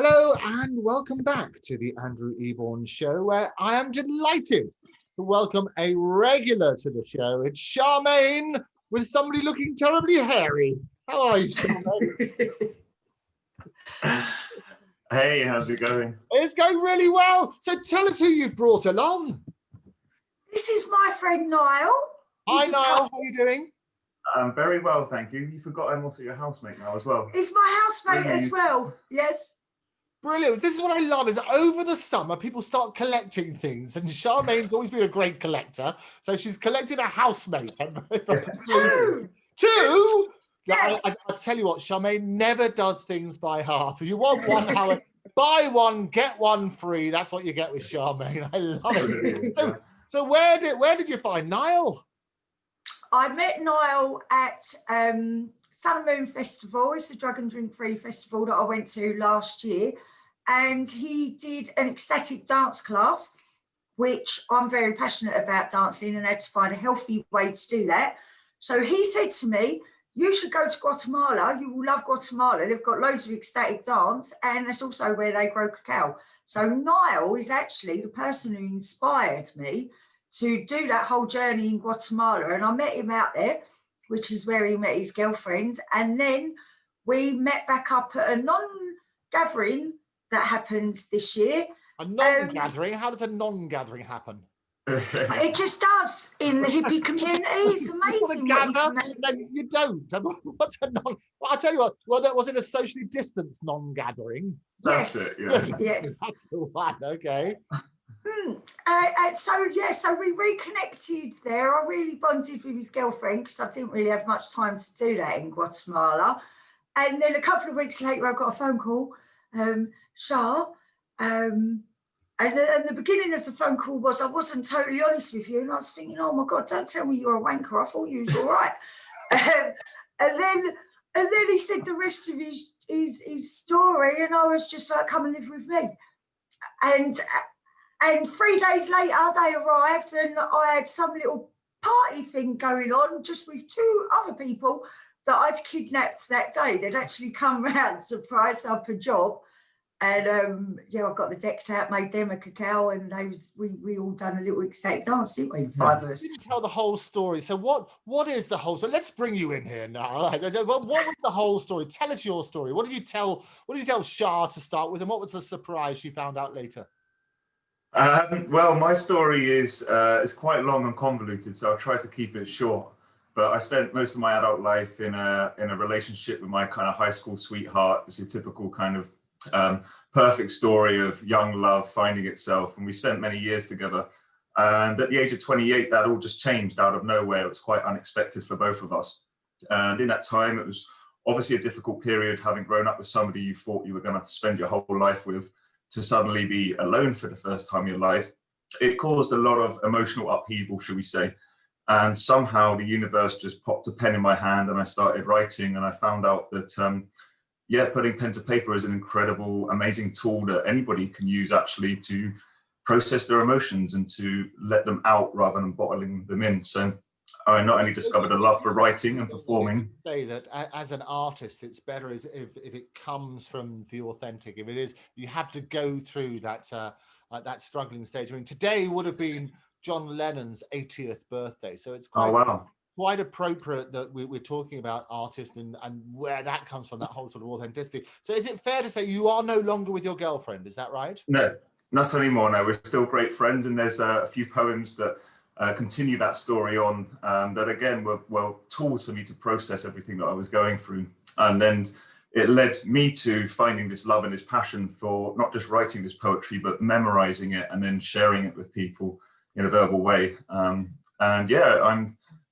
Hello and welcome back to the Andrew Eborn Show, where I am delighted to welcome a regular to the show. It's Charmaine with somebody looking terribly hairy. How are you, Charmaine? Hey, how's it going? It's going really well. So tell us who you've brought along. This is my friend Niall. Hi, Niall. How are you doing? I'm very well, thank you. You forgot I'm also your housemate now as well. He's my housemate as well. Yes. Brilliant. This is what I love is over the summer, people start collecting things. And Charmaine's always been a great collector. So she's collected a housemate. Two? Two? Yes. I tell you what, Charmaine never does things by half. If you want one, Howard, buy one, get one free. That's what you get with Charmaine. I love it. So where did you find Niall? I met Niall at Sun and Moon Festival. It's the drug and drink free festival that I went to last year. And he did an ecstatic dance class, which I'm very passionate about dancing and had to find a healthy way to do that. So he said to me, you should go to Guatemala. You will love Guatemala. They've got loads of ecstatic dance, and that's also where they grow cacao. So Niall is actually the person who inspired me to do that whole journey in Guatemala. And I met him out there, which is where he met his girlfriend. And then we met back up at a non-gathering that happened this year. A non-gathering? How does a non-gathering happen? It just does in the hippie community. It's amazing. You don't. What's a non? Well, I'll tell you what. Well, was it a socially distanced non-gathering? That's it. Yeah. Yes. That's the one. Okay. So we reconnected there. I really bonded with his girlfriend because I didn't really have much time to do that in Guatemala. And then a couple of weeks later, I got a phone call, Shah. And the beginning of the phone call was, I wasn't totally honest with you. And I was thinking, oh my God, don't tell me you're a wanker. I thought you was all right. and then he said the rest of his story. And I was just like, come and live with me. And 3 days later, they arrived and I had some little party thing going on just with two other people that I'd kidnapped that day. They'd actually come round to price up a job. And I got the decks out, made them a cacao, and we all done a little ecstatic dance, didn't we? Five of us. You tell the whole story. So what is the whole story? Let's bring you in here now. What was the whole story? Tell us your story. What did you tell Shah to start with, and what was the surprise she found out later? Well, my story is quite long and convoluted, so I'll try to keep it short. But I spent most of my adult life in a relationship with my kind of high school sweetheart. It's your typical kind of perfect story of young love finding itself, and we spent many years together. And at the age of 28, that all just changed out of nowhere. It was quite unexpected for both of us. And in that time, it was obviously a difficult period, having grown up with somebody you thought you were going to spend your whole life with, to suddenly be alone for the first time in your life. It caused a lot of emotional upheaval, shall we say. And somehow the universe just popped a pen in my hand and I started writing, and I found out that putting pen to paper is an incredible, amazing tool that anybody can use actually to process their emotions and to let them out rather than bottling them in. So I not only discovered a love for writing and performing. Say that as an artist, it's better if it comes from the authentic. If it is, you have to go through that struggling stage. I mean, today would have been John Lennon's 80th birthday, so it's quite appropriate that we're talking about artists and where that comes from, that whole sort of authenticity. So is it fair to say you are no longer with your girlfriend? Is that right? No, not anymore. No, we're still great friends, and there's a few poems that continue that story on that again were tools for me to process everything that I was going through. And then it led me to finding this love and this passion for not just writing this poetry, but memorizing it and then sharing it with people in a verbal way. I'm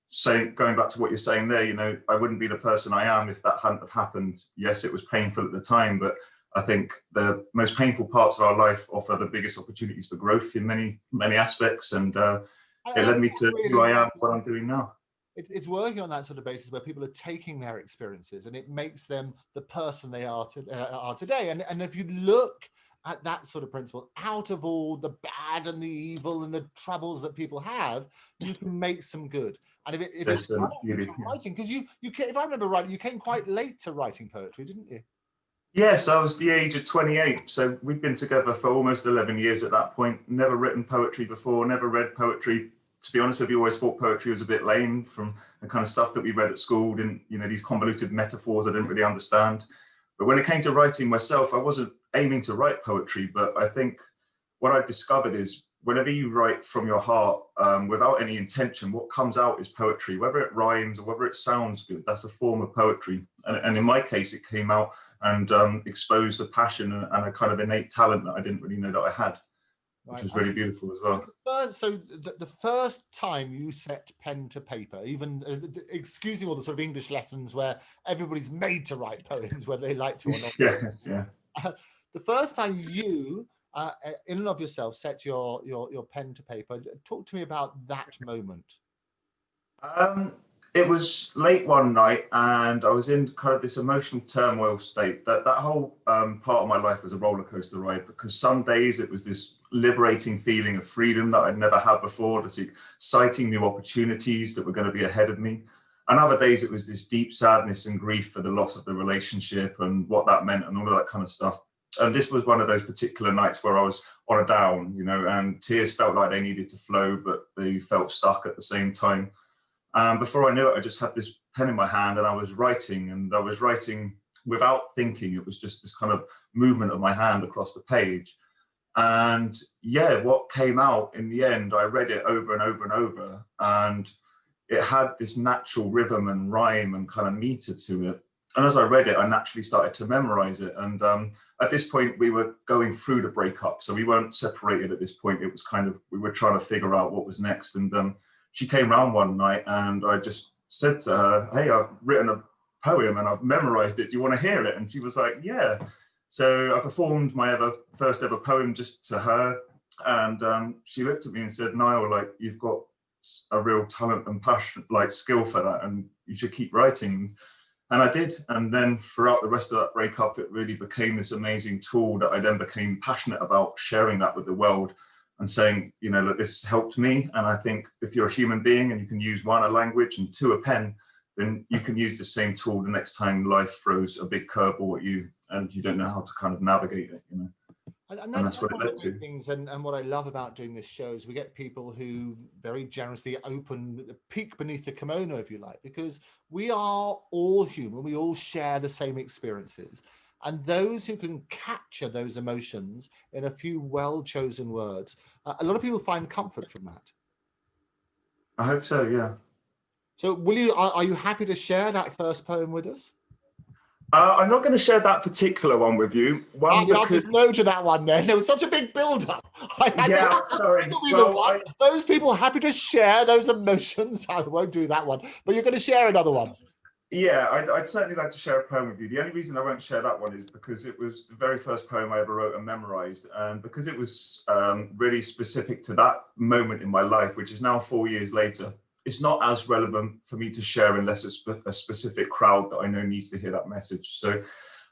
saying, going back to what you're saying there, I wouldn't be the person I am if that hadn't have happened. Yes, it was painful at the time, but I think the most painful parts of our life offer the biggest opportunities for growth in many, many aspects. And it led me to who I am, what I'm doing now. It's working on that sort of basis where people are taking their experiences and it makes them the person they are today. And if you look at that sort of principle, out of all the bad and the evil and the troubles that people have, you can make some good. And if it's writing, because you if I remember right, you came quite late to writing poetry, didn't you? Yes, I was the age of 28. So we'd been together for almost 11 years at that point. Never written poetry before, never read poetry. To be honest with you, always thought poetry was a bit lame from the kind of stuff that we read at school. Didn't, you know, these convoluted metaphors I didn't really understand. But when it came to writing myself, I wasn't aiming to write poetry, but I think what I discovered is whenever you write from your heart, without any intention, what comes out is poetry. Whether it rhymes or whether it sounds good, that's a form of poetry. And in my case, it came out and exposed a passion and a kind of innate talent that I didn't really know that I had, which was really beautiful as well. So the first time you set pen to paper, even excusing all the sort of English lessons where everybody's made to write poems, whether they like to or not. Yeah. The first time you, in and of yourself, set your pen to paper, talk to me about that moment. It was late one night and I was in kind of this emotional turmoil state. That whole part of my life was a roller coaster ride, because some days it was this liberating feeling of freedom that I'd never had before, this exciting new opportunities that were going to be ahead of me. And other days it was this deep sadness and grief for the loss of the relationship and what that meant and all of that kind of stuff. And this was one of those particular nights where I was on a down, you know, and tears felt like they needed to flow, but they felt stuck at the same time. Before I knew it, I just had this pen in my hand and I was writing without thinking. It was just this kind of movement of my hand across the page. And yeah, what came out in the end, I read it over and over and over, and it had this natural rhythm and rhyme and kind of meter to it. And as I read it, I naturally started to memorize it. And at this point, we were going through the breakup. So we weren't separated at this point. It was kind of, we were trying to figure out what was next. And she came round one night and I just said to her, hey, I've written a poem and I've memorized it. Do you want to hear it? And she was like, yeah. So I performed my first ever poem just to her. And she looked at me and said, Niall, like, you've got a real talent and passion, like skill for that, and you should keep writing. And I did. And then throughout the rest of that breakup, it really became this amazing tool that I then became passionate about sharing that with the world and saying, you know, look, this helped me. And I think if you're a human being and you can use one, a language, and two, a pen, then you can use the same tool the next time life throws a big curveball at you and you don't know how to kind of navigate it, you know. And that's what it led to. Things, and what I love about doing this show is we get people who very generously peek beneath the kimono, if you like, because we are all human. We all share the same experiences. And those who can capture those emotions in a few well-chosen words, a lot of people find comfort from that. I hope so, yeah. So are you happy to share that first poem with us? I'm not going to share that particular one with you. The answer's no to that one then. There was such a big build-up. Yeah, sorry. Those people happy to share those emotions. I won't do that one, but you're going to share another one. Yeah, I'd certainly like to share a poem with you. The only reason I won't share that one is because it was the very first poem I ever wrote and memorized, and because it was really specific to that moment in my life, which is now 4 years later. It's not as relevant for me to share unless it's a specific crowd that I know needs to hear that message. So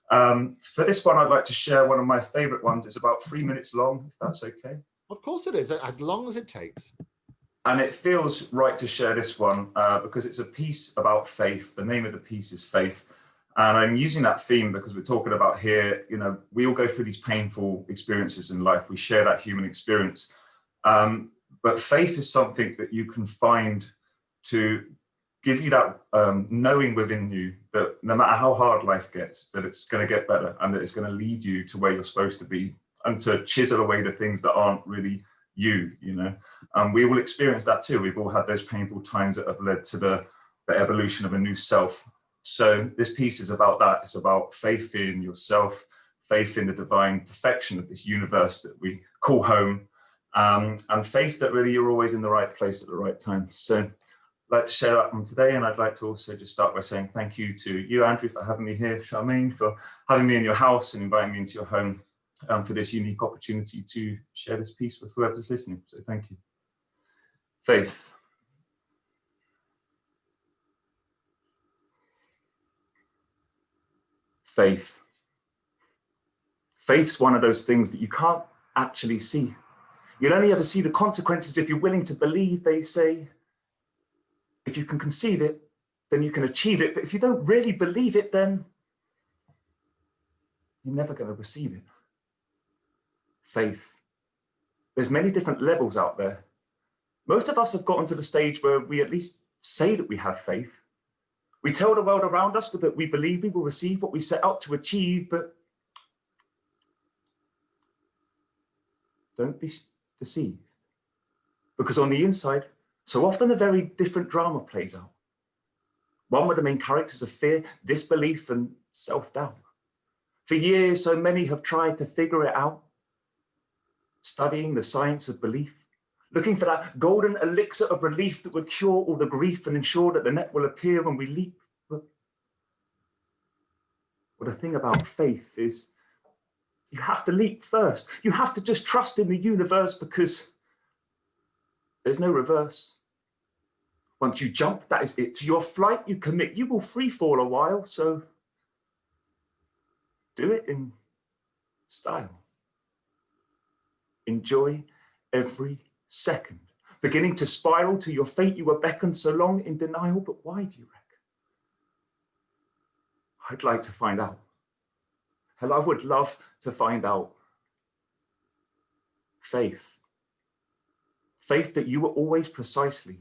for this one, I'd like to share one of my favorite ones. It's about 3 minutes long, if that's okay. Of course it is, as long as it takes. And it feels right to share this one because it's a piece about faith. The name of the piece is Faith. And I'm using that theme because we're talking about here, you know, we all go through these painful experiences in life. We share that human experience. But faith is something that you can find to give you that knowing within you that no matter how hard life gets, that it's going to get better and that it's going to lead you to where you're supposed to be and to chisel away the things that aren't really you, you know. We will experience that too. We've all had those painful times that have led to the evolution of a new self. So this piece is about that. It's about faith in yourself, faith in the divine perfection of this universe that we call home, and faith that really you're always in the right place at the right time. So I'd like to share that one today, and I'd like to also just start by saying thank you to you, Andrew, for having me here, Charmaine, for having me in your house and inviting me into your home for this unique opportunity to share this piece with whoever's listening. So thank you. Faith. Faith. Faith's one of those things that you can't actually see. You'll only ever see the consequences if you're willing to believe, they say. If you can conceive it, then you can achieve it. But if you don't really believe it, then you're never going to receive it. Faith. There's many different levels out there. Most of us have gotten to the stage where we at least say that we have faith. We tell the world around us that we believe we will receive what we set out to achieve, but don't be deceived. Because on the inside, so often a very different drama plays out. One where the main characters of fear, disbelief, and self-doubt. For years, so many have tried to figure it out, studying the science of belief, looking for that golden elixir of relief that would cure all the grief and ensure that the net will appear when we leap. But the thing about faith is you have to leap first. You have to just trust in the universe because there's no reverse. Once you jump, that is it. To your flight, you commit. You will free fall a while, so do it in style. Enjoy every second. Beginning to spiral to your fate, you were beckoned so long in denial, but why do you reckon? I'd like to find out. Hell, I would love to find out. Faith. Faith that you are always precisely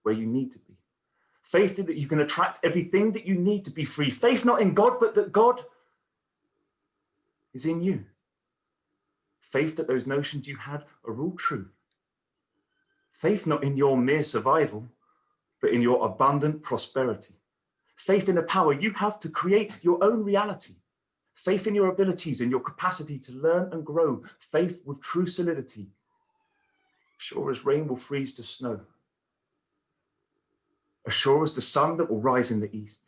where you need to be. Faith that you can attract everything that you need to be free. Faith not in God, but that God is in you. Faith that those notions you had are all true. Faith not in your mere survival, but in your abundant prosperity. Faith in the power you have to create your own reality. Faith in your abilities and your capacity to learn and grow. Faith with true solidity. Sure as rain will freeze to snow. As sure as the sun that will rise in the east.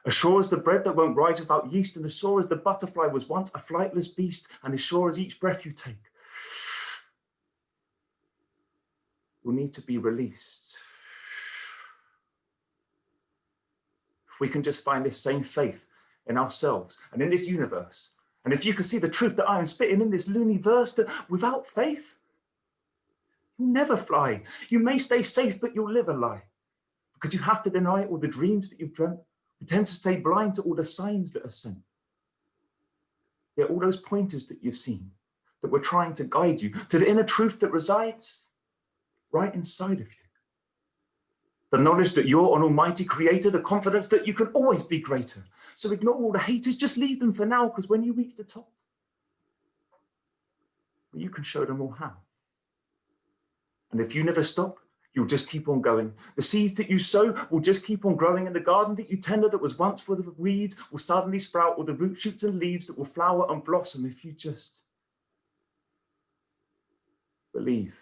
As sure as the bread that won't rise without yeast, and as sure as the butterfly was once a flightless beast, and as sure as each breath you take will need to be released. If we can just find this same faith in ourselves and in this universe, and if you can see the truth that I am spitting in this loony verse, that without faith, you'll never fly. You may stay safe, but you'll live a lie. Because you have to deny all the dreams that you've dreamt. You tend to stay blind to all the signs that are sent. Yet all those pointers that you've seen, that were trying to guide you to the inner truth that resides right inside of you. The knowledge that you're an almighty creator, the confidence that you can always be greater. So ignore all the haters, just leave them for now, because when you reach the top, you can show them all how. And if you never stop, you'll just keep on going. The seeds that you sow will just keep on growing, and the garden that you tender that was once full of weeds will suddenly sprout with the root shoots and leaves that will flower and blossom if you just believe.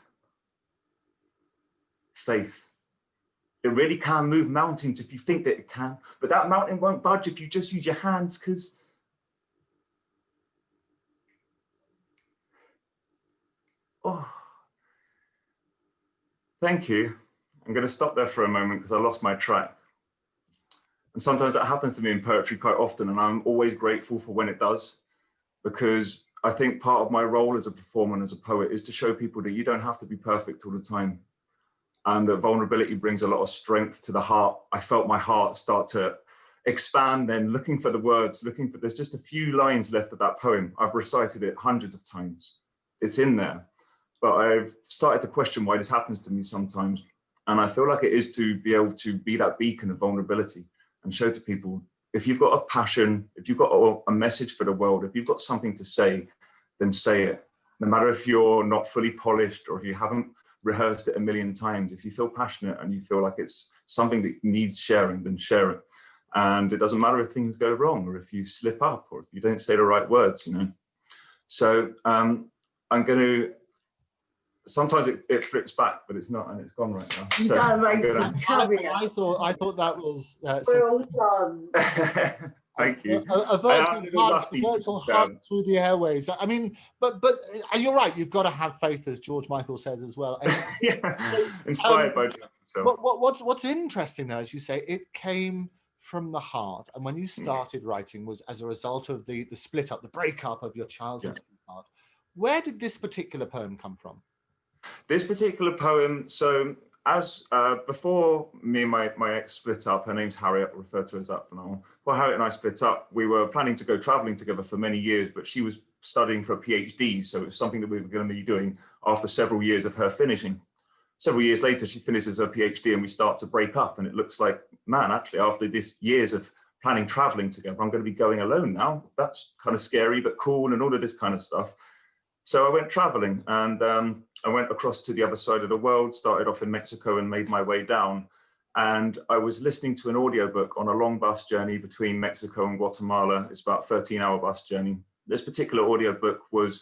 Faith. It really can move mountains if you think that it can, but that mountain won't budge if you just use your hands, because thank you. I'm going to stop there for a moment because I lost my track. And sometimes that happens to me in poetry quite often, and I'm always grateful for when it does, because I think part of my role as a performer and as a poet is to show people that you don't have to be perfect all the time. And that vulnerability brings a lot of strength to the heart. I felt my heart start to expand then, looking for the words, there's just a few lines left of that poem. I've recited it hundreds of times. It's in there. But I've started to question why this happens to me sometimes. And I feel like it is to be able to be that beacon of vulnerability and show to people, if you've got a passion, if you've got a message for the world, if you've got something to say, then say it. No matter if you're not fully polished or if you haven't rehearsed it a million times, if you feel passionate and you feel like it's something that needs sharing, then share it. And it doesn't matter if things go wrong or if you slip up or if you don't say the right words, you know. So I'm going to, sometimes it flips back, but it's not, and it's gone right now. You've So done amazing. I thought that was Well done. Thank you. a virtual hug through the airways. I mean, but you're right. You've got to have faith, as George Michael says as well. And, yeah, inspired by. What's interesting, though, as you say, it came from the heart, and when you started writing was as a result of the split up, the breakup of your childhood sweetheart. Where did this particular poem come from? This particular poem, so before me and my ex split up, her name's Harriet, I'll refer to her as that for now. Well, Harriet and I split up. We were planning to go traveling together for many years, but she was studying for a PhD, so it was something that we were going to be doing after several years of her finishing. Several years later, she finishes her PhD and we start to break up, and it looks like, man, actually, after this years of planning traveling together, I'm going to be going alone now. That's kind of scary, but cool, and all of this kind of stuff. So I went traveling, and I went across to the other side of the world, started off in Mexico and made my way down. And I was listening to an audiobook on a long bus journey between Mexico and Guatemala. It's about a 13-hour bus journey. This particular audiobook was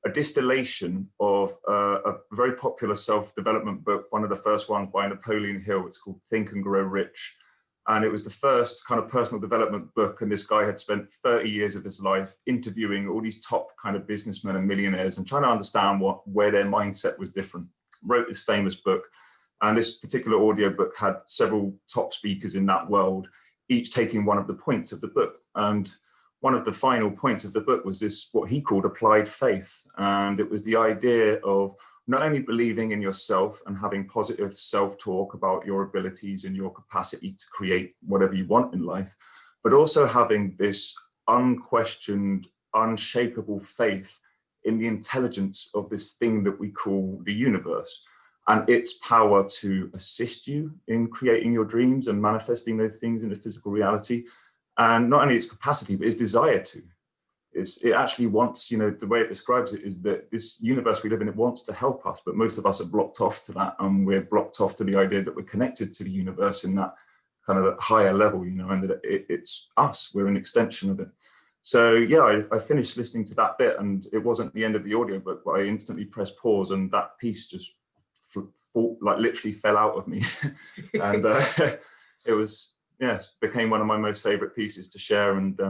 a distillation of a very popular self-development book, one of the first ones by Napoleon Hill. It's called Think and Grow Rich. And it was the first kind of personal development book. And this guy had spent 30 years of his life interviewing all these top kind of businessmen and millionaires and trying to understand where their mindset was different. Wrote this famous book. And this particular audiobook had several top speakers in that world, each taking one of the points of the book. And one of the final points of the book was this, what he called applied faith. And it was the idea of not only believing in yourself and having positive self-talk about your abilities and your capacity to create whatever you want in life, but also having this unquestioned, unshakable faith in the intelligence of this thing that we call the universe and its power to assist you in creating your dreams and manifesting those things into physical reality. And not only its capacity, but its desire to. It actually wants, you know, the way it describes it is that this universe we live in, it wants to help us, but most of us are blocked off to that, and we're blocked off to the idea that we're connected to the universe in that kind of higher level, you know, and that it's us, we're an extension of it. So yeah, I finished listening to that bit, and it wasn't the end of the audiobook, but I instantly pressed pause, and that piece just like literally fell out of me. And it was, yes, became one of my most favorite pieces to share. And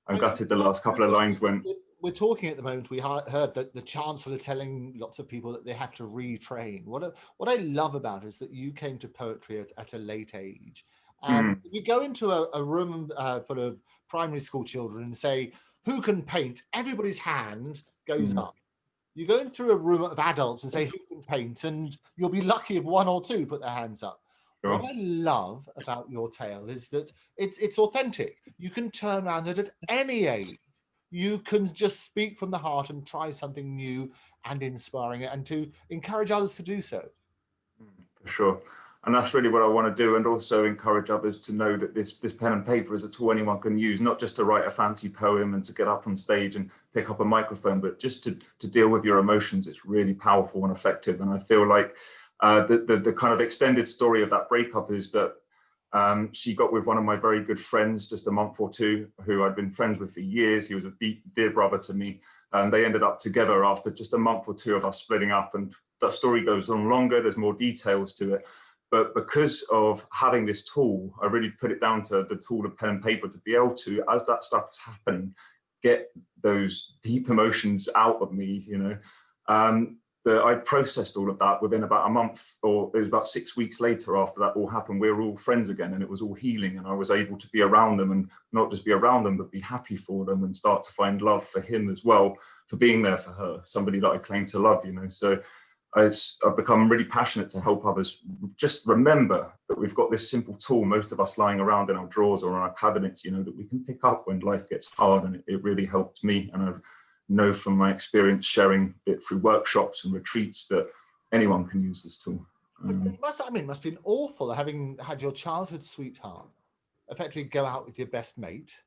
I'm gutted the last couple of lines went. We're talking at the moment, we heard that the Chancellor telling lots of people that they have to retrain. What I love about it is that you came to poetry at a late age. And you go into a room full of primary school children and say, who can paint? Everybody's hand goes up. You go into a room of adults and say, who can paint? And you'll be lucky if one or two put their hands up. Sure. What I love about your tale is that it's authentic. You can turn around it at any age. You can just speak from the heart and try something new and inspiring it, and to encourage others to do so. For sure. And that's really what I want to do, and also encourage others to know that this pen and paper is a tool anyone can use, not just to write a fancy poem and to get up on stage and pick up a microphone, but just to deal with your emotions. It's really powerful and effective. And I feel like the kind of extended story of that breakup is that she got with one of my very good friends just a month or two, who I'd been friends with for years. He was a dear brother to me. And they ended up together after just a month or two of us splitting up. And that story goes on longer. There's more details to it. But because of having this tool, I really put it down to the tool of pen and paper to be able to, as that stuff was happening, get those deep emotions out of me, you know. I processed all of that within about a month, or it was about 6 weeks later after that all happened. We were all friends again, and it was all healing, and I was able to be around them, and not just be around them, but be happy for them and start to find love for him as well, for being there for her, somebody that I claim to love, you know. So I've become really passionate to help others just remember that we've got this simple tool, most of us lying around in our drawers or on our cabinets, you know, that we can pick up when life gets hard. And it really helped me. And I know from my experience sharing it through workshops and retreats that anyone can use this tool. It must have been awful having had your childhood sweetheart effectively go out with your best mate.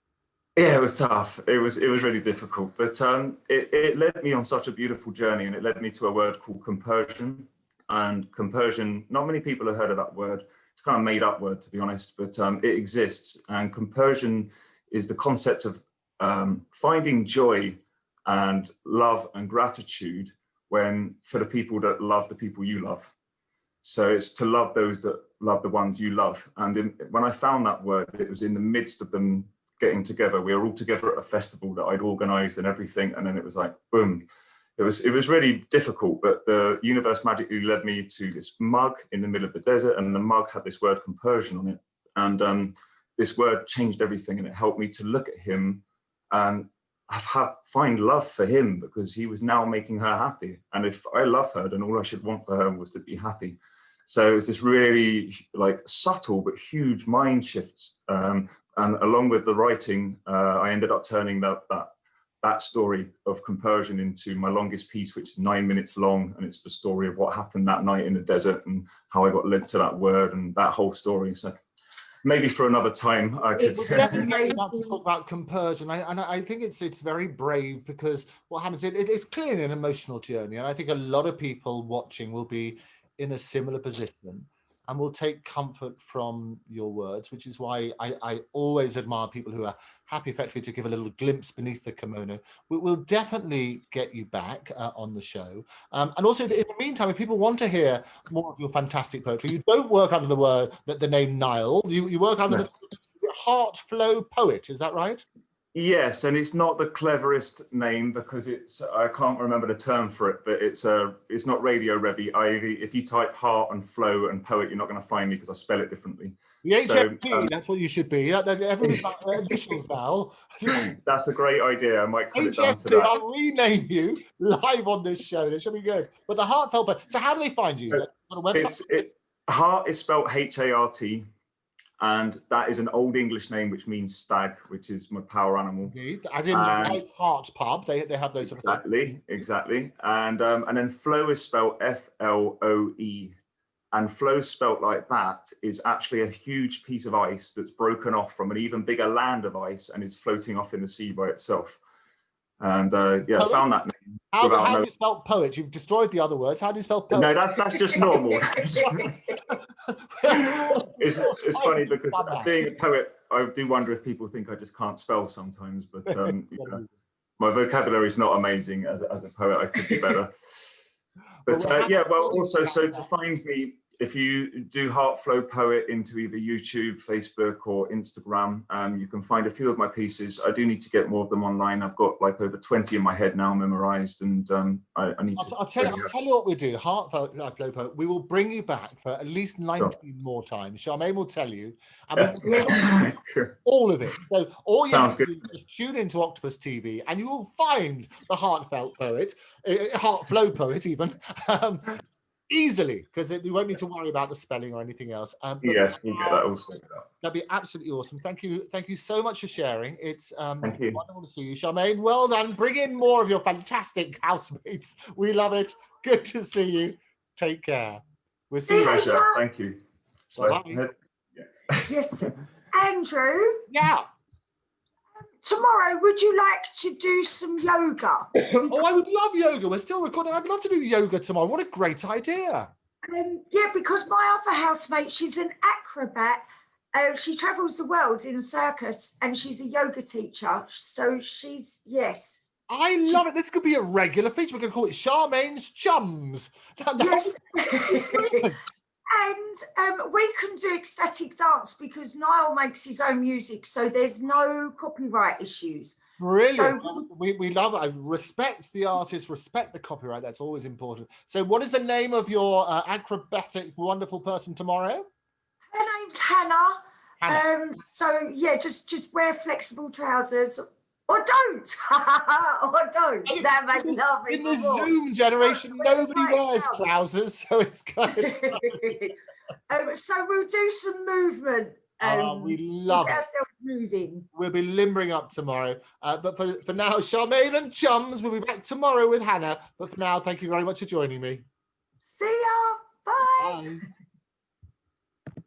Yeah, it was tough. It was really difficult, but it led me on such a beautiful journey, and it led me to a word called compersion. And compersion, not many people have heard of that word. It's kind of made up word, to be honest, but it exists. And compersion is the concept of finding joy and love and gratitude for the people that love the people you love. So it's to love those that love the ones you love. And when I found that word, it was in the midst of them getting together. We were all together at a festival that I'd organized and everything, and then it was like boom. It was really difficult, but the universe magically led me to this mug in the middle of the desert, and the mug had this word compersion on it, and this word changed everything, and it helped me to look at him and find love for him, because he was now making her happy, and if I love her, then all I should want for her was to be happy. So it's this really like subtle but huge mind shifts. And along with the writing, I ended up turning that story of compersion into my longest piece, which is 9 minutes long, and it's the story of what happened that night in the desert and how I got led to that word and that whole story. So maybe for another time I could definitely get you back to talk about compersion. And I think it's very brave, because what happens, it's clearly an emotional journey, and I think a lot of people watching will be in a similar position and will take comfort from your words, which is why I always admire people who are happy effectively to give a little glimpse beneath the kimono. We'll definitely get you back on the show. And also, in the meantime, if people want to hear more of your fantastic poetry, you don't work under the name Nile. You work under the Hart Floe poet, is that right? Yes, and it's not the cleverest name because I can't remember the term for it, but it's not radio revy. If you type Hart and Flow and poet, you're not going to find me because I spell it differently. The HFP, that's what you should be. Everybody's got initials now. That's a great idea. I might cut it down to HFP, that. I'll rename you live on this show. This should be good. But the Heartfelt poet. So how do they find you? Got a website? Hart is spelled H-A-R-T. And that is an old English name, which means stag, which is my power animal. Indeed. As in the White Hart pub, they have those sort of things. Exactly. And then flow is spelled F-L-O-E. And flow spelt like that is actually a huge piece of ice that's broken off from an even bigger land of ice and is floating off in the sea by itself. And I found that name. How do you spell poet? You've destroyed the other words. How do you spell poet? No, that's just normal. It's funny because being a poet, I do wonder if people think I just can't spell sometimes. But my vocabulary is not amazing as a poet. I could be better. But also, so to find me, if you do Hart Floe Poet into either YouTube, Facebook, or Instagram, you can find a few of my pieces. I do need to get more of them online. I've got like over 20 in my head now memorized, and I need to. I'll tell you what we do. Hart Floe Poet. We will bring you back for at least 19 more times. Charmaine will tell you, and all of it. So all you have to do is tune into Octopus TV, and you will find the Heartfelt Poet, Hart Floe Poet, even. Easily, because you won't need to worry about the spelling or anything else. Yes, we'll get that all sorted out. That'd be absolutely awesome. Thank you so much for sharing. It's wonderful to see you, Charmaine. Well done. Bring in more of your fantastic housemates. We love it. Good to see you. Take care. We'll see you later. Thank you. Bye. Yes, Andrew. Yeah. Tomorrow, would you like to do some yoga? Oh, I would love yoga. We're still recording. I'd love to do yoga tomorrow. What a great idea. Yeah, because my other housemate, she's an acrobat. She travels the world in a circus, and she's a yoga teacher. So yes. I love it. This could be a regular feature. We're going to call it Charmaine's Chums. Yes. And we can do ecstatic dance because Niall makes his own music, so there's no copyright issues. Brilliant. So we love it. I respect the artist, respect the copyright. That's always important. So what is the name of your acrobatic, wonderful person tomorrow? Her name's Hannah. So yeah, just wear flexible trousers. Or don't. Or don't. That makes me laugh. In the Zoom generation, nobody wears trousers, so it's kind of so we'll do some movement. We love it. Ourselves moving. We'll be limbering up tomorrow. But for now, Charmaine and Chums, we'll be back tomorrow with Hannah. But for now, thank you very much for joining me. See ya. Bye. Bye.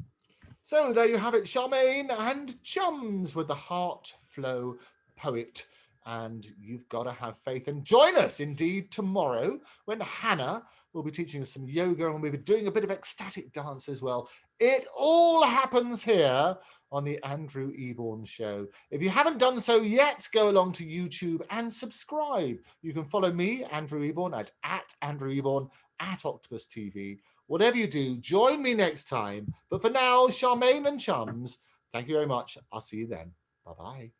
So there you have it, Charmaine and Chums with the Hart Floe Poet. And you've got to have faith and join us indeed tomorrow when Hannah will be teaching us some yoga, and we'll be doing a bit of ecstatic dance as well. It all happens here on the Andrew Eborn Show. If you haven't done so yet, go along to YouTube and subscribe. You can follow me, Andrew Eborn, at Andrew Eborn, at Octopus TV. Whatever you do, join me next time. But for now, Charmaine and Chums, thank you very much. I'll see you then. Bye-bye.